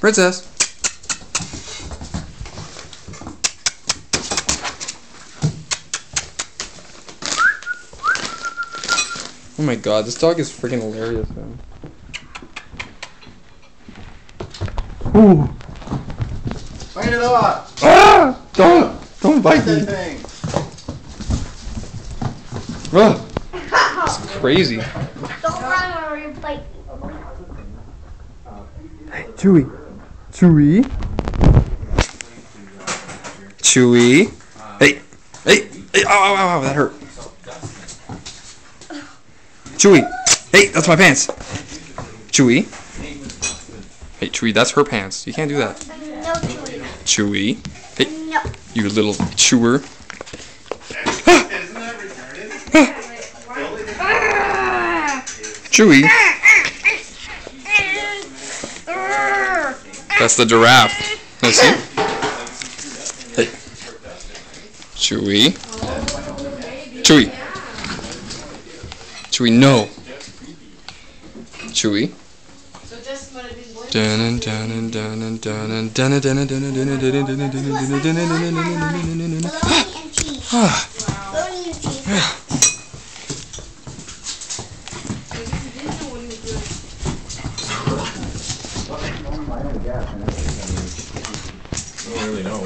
Princess. Oh my god, this dog is freaking hilarious, man. Ooh. Bite it off! Ah! Don't bite me. Ugh. It's crazy. Don't run or you bite me. Hey, Chewy. Chewy. Chewy. Hey. Hey. Hey. Ow, ow, ow, that hurt. Chewy. Hey, that's my pants. Chewy. Hey, Chewy, that's her pants. You can't do that. No, Chewy. Chewy. Hey, No. you little chewer. Chewy. That's the giraffe. Let's see. Hey. Chewy. Chewy. Chewy, no. Chewy. Bologna and cheese. I don't really know.